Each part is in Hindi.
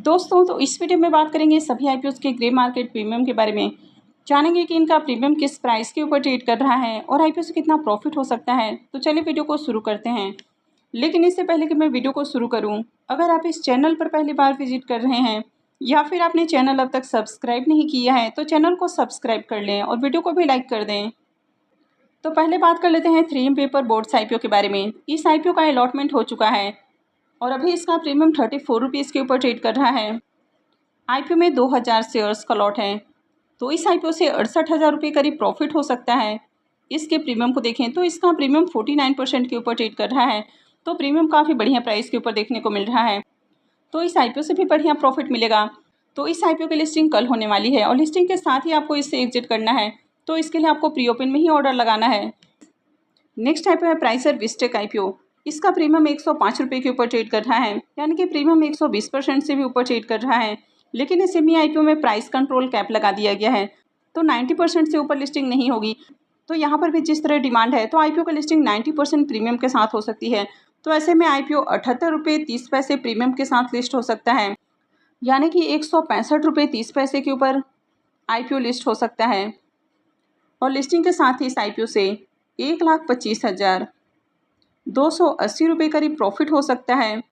दोस्तों, तो इस वीडियो में बात करेंगे सभी आईपीओ के ग्रे मार्केट प्रीमियम के बारे में। जानेंगे कि इनका प्रीमियम किस प्राइस के ऊपर ट्रेड कर रहा है और आईपीओ से कितना प्रॉफिट हो सकता है। तो चलिए वीडियो को शुरू करते हैं। लेकिन इससे पहले कि मैं वीडियो को शुरू करूं, अगर आप इस चैनल पर पहली बार विजिट कर रहे हैं या फिर आपने चैनल अब तक सब्सक्राइब नहीं किया है तो चैनल को सब्सक्राइब कर लें और वीडियो को भी लाइक कर दें। तो पहले बात कर लेते हैं 3M पेपर बोर्ड्स आईपीओ के बारे में। इस आईपीओ का अलॉटमेंट हो चुका है और अभी इसका प्रीमियम 34 रुपीज़ के ऊपर ट्रेड कर रहा है। आईपीओ में 2000 शेयर्स का लॉट है, तो इस आईपीओ से 68,000 रुपये करीब प्रॉफिट हो सकता है। इसके प्रीमियम को देखें तो इसका प्रीमियम 49% के ऊपर ट्रेड कर रहा है, तो प्रीमियम काफ़ी बढ़िया प्राइस के ऊपर देखने को मिल रहा है। तो इस आईपीओ से भी बढ़िया प्रॉफिट मिलेगा। तो इस आईपीओ की लिस्टिंग कल होने वाली है और लिस्टिंग के साथ ही आपको इससे एग्जिट करना है, तो इसके लिए आपको प्री ओपन में ही ऑर्डर लगाना है। नेक्स्ट आईपीओ है प्राइसर विस्टेक आईपीओ। इसका प्रीमियम 105 रुपये के ऊपर ट्रेड कर रहा है, यानी कि प्रीमियम 120% से भी ऊपर ट्रेड कर रहा है। लेकिन इस सेमी आईपीओ में प्राइस कंट्रोल कैप लगा दिया गया है, तो 90% से ऊपर लिस्टिंग नहीं होगी। तो यहाँ पर भी जिस तरह डिमांड है तो आईपीओ का लिस्टिंग 90% प्रीमियम के साथ हो सकती है। तो ऐसे में आईपीओ 78 रुपये 30 पैसे प्रीमियम के साथ लिस्ट हो सकता है, यानी कि 165 रुपये 30 पैसे के ऊपर आईपीओ लिस्ट हो सकता है। और लिस्टिंग के साथ ही इस आईपीओ से 1,25,280 रुपये करीब प्रॉफिट हो सकता है।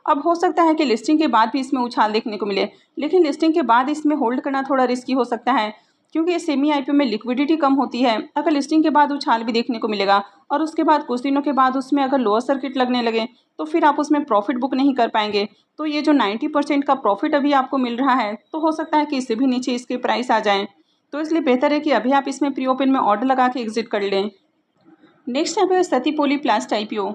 अब हो सकता है कि लिस्टिंग के बाद भी इसमें उछाल देखने को मिले, लेकिन लिस्टिंग के बाद इसमें होल्ड करना थोड़ा रिस्की हो सकता है, क्योंकि इस सेमी आईपीओ में लिक्विडिटी कम होती है। अगर लिस्टिंग के बाद उछाल भी देखने को मिलेगा और उसके बाद कुछ दिनों के बाद उसमें अगर लोअर सर्किट लगने लगे तो फिर आप उसमें प्रॉफिट बुक नहीं कर पाएंगे। तो ये जो 90% का प्रॉफिट अभी आपको मिल रहा है, तो हो सकता है कि इससे भी नीचे इसके प्राइस आ जाएँ। तो इसलिए बेहतर है कि अभी आप इसमें प्री ओपन में ऑर्डर लगा के एग्जिट कर लें। नेक्स्ट आईपीओ है सती पॉलीप्लास्ट आईपीओ।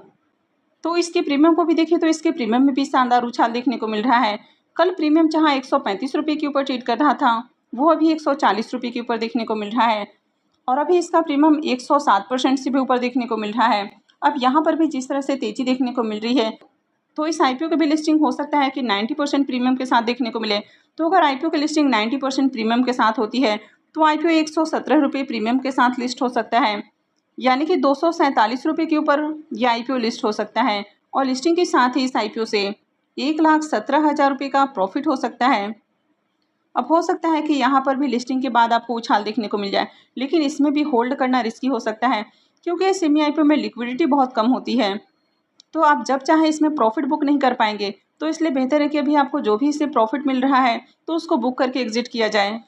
तो इसके प्रीमियम को भी देखें तो इसके प्रीमियम में भी शानदार उछाल देखने को मिल रहा है। कल प्रीमियम जहां 135 रुपये के ऊपर ट्रेड कर रहा था, वो अभी 140 रुपये के ऊपर देखने को मिल रहा है और अभी इसका प्रीमियम 107% से भी ऊपर देखने को मिल रहा है। अब यहाँ पर भी जिस तरह से तेजी देखने को मिल रही है, तो इस आईपीओ की भी लिस्टिंग हो सकता है कि 90% प्रीमियम के साथ देखने को मिले। तो अगर आईपीओ की लिस्टिंग 90% प्रीमियम के साथ होती है तो आईपीओ 117 रुपये प्रीमियम के साथ लिस्ट हो सकता है, यानी कि 247 रुपये के ऊपर यह आईपीओ लिस्ट हो सकता है। और लिस्टिंग के साथ ही इस आईपीओ से 1,17,000 रुपये का प्रॉफिट हो सकता है। अब हो सकता है कि यहाँ पर भी लिस्टिंग के बाद आपको उछाल देखने को मिल जाए, लेकिन इसमें भी होल्ड करना रिस्की हो सकता है, क्योंकि सेमी आईपीओ में लिक्विडिटी बहुत कम होती है। तो आप जब चाहे इसमें प्रॉफिट बुक नहीं कर पाएंगे, तो इसलिए बेहतर है कि अभी आपको जो भी इससे प्रॉफिट मिल रहा है तो उसको बुक करके एग्जिट किया जाए।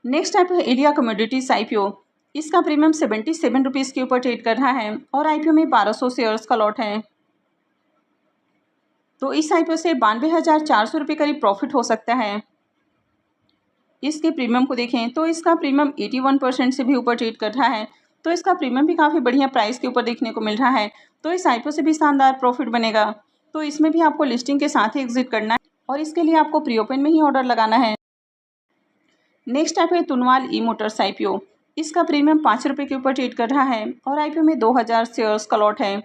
नेक्स्ट आईपीओ है एलिया कमोडिटीज आईपीओ। इसका प्रीमियम 77 रुपीज़ के ऊपर ट्रेड कर रहा है और आईपीओ में 1200 शेयर्स का लॉट है। तो इस आईपीओ से 92,400 रुपये करीब प्रॉफिट हो सकता है। इसके प्रीमियम को देखें तो इसका प्रीमियम 81% से भी ऊपर ट्रेड कर रहा है, तो इसका प्रीमियम भी काफ़ी बढ़िया प्राइस के ऊपर देखने को मिल रहा है। तो इस आईपीओ से भी शानदार प्रॉफिट बनेगा। तो इसमें भी आपको लिस्टिंग के साथ ही एग्जिट करना है और इसके लिए आपको प्री ओपन में ही ऑर्डर लगाना है। नेक्स्ट आईपीओ है तुनवाल ई मोटर्स आईपीओ। इसका प्रीमियम 5 रुपये के ऊपर ट्रेड कर रहा है और आईपीओ में 2000 शेयर्स का लॉट है।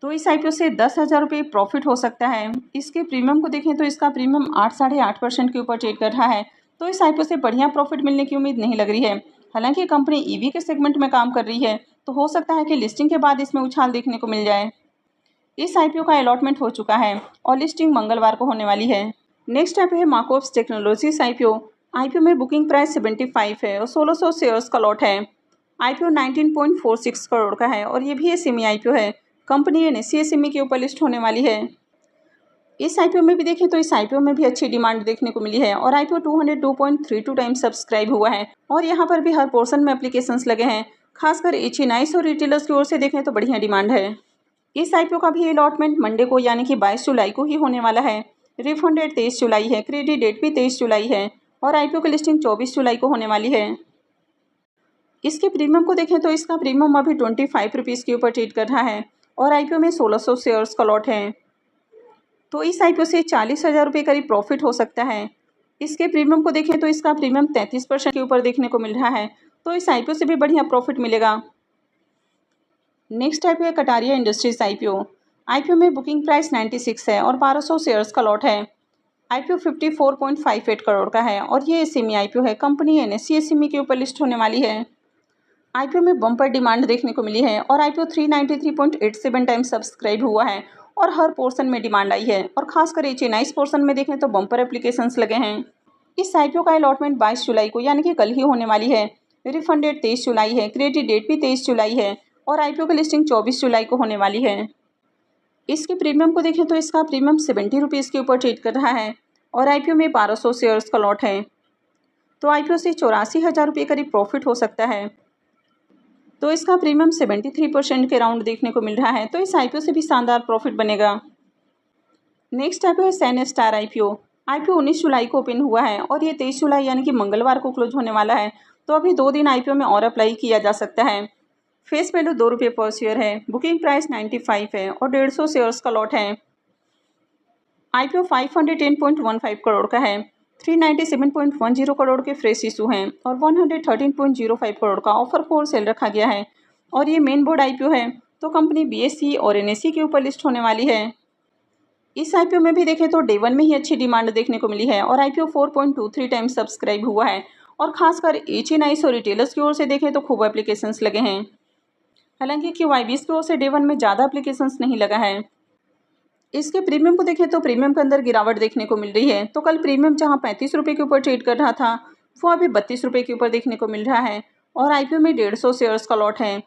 तो इस आईपीओ से 10,000 रुपये प्रॉफिट हो सकता है। इसके प्रीमियम को देखें तो इसका प्रीमियम 8-8.5% के ऊपर ट्रेड कर रहा है, तो इस आईपीओ से बढ़िया प्रॉफिट मिलने की उम्मीद नहीं लग रही है। हालांकि कंपनी ईवी के सेगमेंट में काम कर रही है, तो हो सकता है कि लिस्टिंग के बाद इसमें उछाल देखने को मिल जाए। इस आईपीओ का अलॉटमेंट हो चुका है और लिस्टिंग मंगलवार को होने वाली है। नेक्स्ट आईपीओ है मार्कोप्स टेक्नोलॉजीज आईपीओ। आईपीओ में बुकिंग प्राइस 75 है और 1600 शेयर्स का लॉट है। आईपीओ 19.46 करोड़ का है और ये भी सेमी आईपीओ है। कंपनी एनएससी के ऊपर लिस्ट होने वाली है। इस आईपीओ में भी देखें तो इस आईपीओ में भी अच्छी डिमांड देखने को मिली है और आईपीओ 202.32 टाइम्स सब्सक्राइब हुआ है और यहाँ पर भी हर पोर्शन में एप्लीकेशंस लगे हैं। खासकर एचएनआईस और रिटेलर्स की ओर से देखें तो बढ़िया डिमांड है। इस आईपीओ का भी अलॉटमेंट मंडे को यानी कि 22 जुलाई को ही होने वाला है। रिफंड डेट 23 जुलाई है, क्रेडिट डेट भी 23 जुलाई है और आईपीओ की लिस्टिंग 24 जुलाई को होने वाली है। इसके प्रीमियम को देखें तो इसका प्रीमियम अभी 25 रुपीज़ के ऊपर ट्रेड कर रहा है और आईपीओ में 1600 शेयर्स का लॉट है। तो इस आईपीओ से 40,000 रुपये करीब प्रॉफिट हो सकता है। इसके प्रीमियम को देखें तो इसका प्रीमियम 33% के ऊपर देखने को मिल रहा है, तो इस आईपीओ से भी बढ़िया प्रॉफिट मिलेगा। नेक्स्ट आईपीओ है कटारिया इंडस्ट्रीज आईपीओ। आईपीओ में बुकिंग प्राइस 96 है और 1200 शेयर्स का लॉट है। आईपीओ 54.58 करोड़ का है और ये एसएमई आईपीओ है। कंपनी एनएससी एसएमई के ऊपर लिस्ट होने वाली है। आईपीओ में बम्पर डिमांड देखने को मिली है और आईपीओ 393.87 टाइम्स सब्सक्राइब हुआ है और हर पोर्शन में डिमांड आई है और खासकर HNIs पोर्शन में देखें तो बम्पर एप्लीकेशंस लगे हैं। इस IPO का अलॉटमेंट 22 जुलाई को यानी कि कल ही होने वाली है। रिफंड डेट 23 जुलाई है, क्रेडिट डेट भी 23 जुलाई है और IPO की लिस्टिंग 24 जुलाई को होने वाली है। इसके प्रीमियम को देखें तो इसका प्रीमियम 70 रुपीज़ के ऊपर ट्रेड कर रहा है और IPO में 1200 शेयर्स का लॉट है। तो IPO से 84,000 रुपये करीब प्रॉफिट हो सकता है। तो इसका प्रीमियम 73% के राउंड देखने को मिल रहा है। तो इस IPO से भी शानदार प्रॉफिट बनेगा। नेक्स्ट IPO है सैन स्टार IPO 19 जुलाई को ओपन हुआ है और ये 23 जुलाई यानी कि मंगलवार को क्लोज होने वाला है। तो अभी 2 दिन IPO में और अप्लाई किया जा सकता है। फेस वैल्यू 2 रुपये पर शेयर है, बुकिंग प्राइस 95 है और 150 शेयर्स का लॉट है। IPO 510.15 करोड़ का है, 397.10 करोड़ के फ्रेश इशू हैं और 113.05 करोड़ का ऑफर फॉर सेल रखा गया है और ये मेन बोर्ड IPO है। तो कंपनी BSE और NSE के ऊपर लिस्ट होने वाली है। इस IPO में भी देखें तो डे 1 में ही अच्छी डिमांड देखने को मिली है और IPO 4.23 टाइम्स सब्सक्राइब हुआ है और खासकर HNIs और रिटेलर्स की ओर से देखें तो खूब एप्लीकेशंस लगे हैं। हालांकि QIBs की ओर से डे 1 में ज़्यादा एप्लीकेशंस नहीं लगा है। इसके प्रीमियम को देखें तो प्रीमियम के अंदर गिरावट देखने को मिल रही है। तो कल प्रीमियम जहां 35 रुपये के ऊपर ट्रेड कर रहा था वो अभी 32 रुपये के ऊपर देखने को मिल रहा है और IPO में 150 शेयर्स का लॉट है।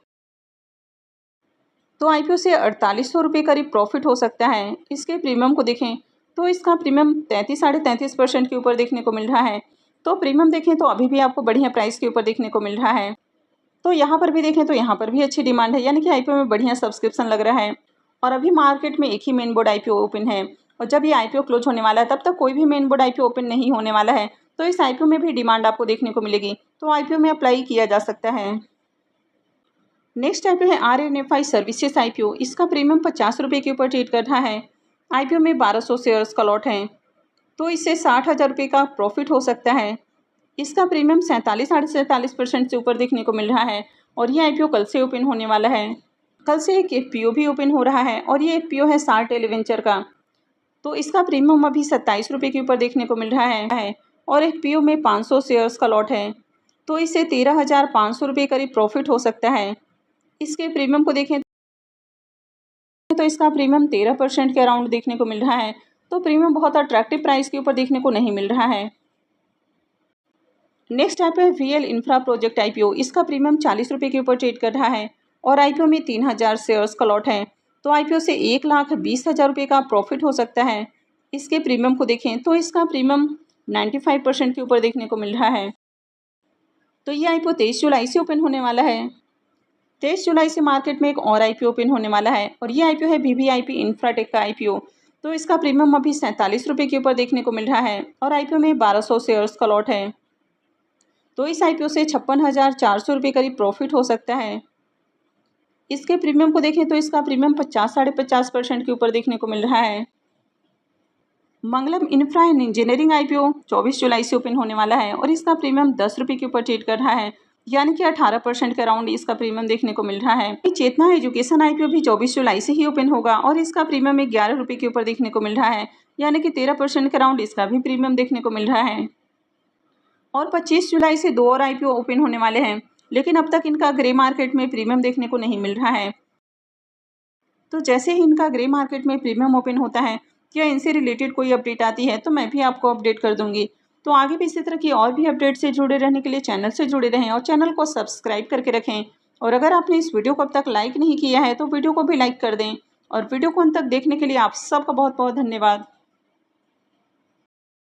तो IPO से 4800 रुपये करीब प्रॉफिट हो सकता है। इसके प्रीमियम को देखें तो इसका प्रीमियम 33-33% के ऊपर देखने को मिल रहा है। तो प्रीमियम देखें तो अभी भी आपको बढ़िया प्राइस के ऊपर देखने को मिल रहा है। तो यहाँ पर भी देखें तो यहाँ पर भी अच्छी डिमांड है यानी कि IPO में बढ़िया सब्सक्रिप्शन लग रहा है और अभी मार्केट में एक ही मेन बोर्ड IPO ओपन है और जब ये IPO क्लोज होने वाला है तब तक कोई भी मेन बोर्ड IPO ओपन नहीं होने वाला है। तो इस IPO में भी डिमांड आपको देखने को मिलेगी। तो IPO में अप्लाई किया जा सकता है। नेक्स्ट IPO है RNFI सर्विसेज IPO। इसका प्रीमियम 50 रुपये के ऊपर ट्रेड कर रहा है। IPO में 1200 शेयर्स का लॉट है। तो इससे 60,000 रुपये का प्रॉफिट हो सकता है। इसका प्रीमियम 47-47% से ऊपर देखने को मिल रहा है और ये IPO कल से ओपन होने वाला है। कल से एक FPO भी ओपन हो रहा है और ये FPO है SAR टेलीवेंचर का। तो इसका प्रीमियम अभी 27 रुपये के ऊपर देखने को मिल रहा है और FPO में 500 शेयर्स का लॉट है। तो इससे 13,500 रुपये करीब प्रॉफिट हो सकता है। इसके प्रीमियम को देखें तो इसका प्रीमियम 13% के अराउंड देखने को मिल रहा है। तो प्रीमियम बहुत अट्रैक्टिव प्राइस के ऊपर देखने को नहीं मिल रहा है। नेक्स्ट IPO है VL इंफ्रा प्रोजेक्ट IPO। इसका प्रीमियम 40 रुपये के ऊपर ट्रेड कर रहा है और IPO में 3000 शेयर्स का लॉट है। तो IPO से 1,20,000 रुपये का प्रॉफिट हो सकता है। इसके प्रीमियम को देखें तो इसका प्रीमियम 95% के ऊपर देखने को मिल रहा है। तो ये IPO 23 जुलाई से ओपन होने वाला है। 23 जुलाई से मार्केट में एक और IPO ओपन होने वाला है और ये IPO है VVIP इंफ्राटेक का IPO। तो इसका प्रीमियम अभी 47 रुपये के ऊपर देखने को मिल रहा है और IPO में 1200 शेयर्स का लॉट है। तो इस IPO से 56,400 रुपये करीब प्रॉफिट हो सकता है। इसके प्रीमियम को देखें तो इसका प्रीमियम 50-50% के ऊपर देखने को मिल रहा है। मंगलम इंफ्रा एंड इंजीनियरिंग IPO 24 जुलाई से ओपन होने वाला है और इसका प्रीमियम 10 रुपये के ऊपर ट्रेड कर रहा है यानी कि 18% के अराउंड इसका प्रीमियम देखने को मिल रहा है। चेतना एजुकेशन IPO भी 24 जुलाई से ही ओपन होगा और इसका प्रीमियम 11 रुपये के ऊपर देखने को मिल रहा है यानी कि 13% के अराउंड इसका भी प्रीमियम देखने को मिल रहा है। और 25 जुलाई से 2 और IPO ओपन होने वाले हैं लेकिन अब तक इनका ग्रे मार्केट में प्रीमियम देखने को नहीं मिल रहा है। तो जैसे ही इनका ग्रे मार्केट में प्रीमियम ओपन होता है या इनसे रिलेटेड कोई अपडेट आती है तो मैं भी आपको अपडेट कर दूंगी। तो आगे भी इसी तरह की और भी अपडेट से जुड़े रहने के लिए चैनल से जुड़े रहें और चैनल को सब्सक्राइब करके रखें। और अगर आपने इस वीडियो को अब तक लाइक नहीं किया है तो वीडियो को भी लाइक कर दें और वीडियो को अंत तक देखने के लिए आप सबका बहुत बहुत धन्यवाद।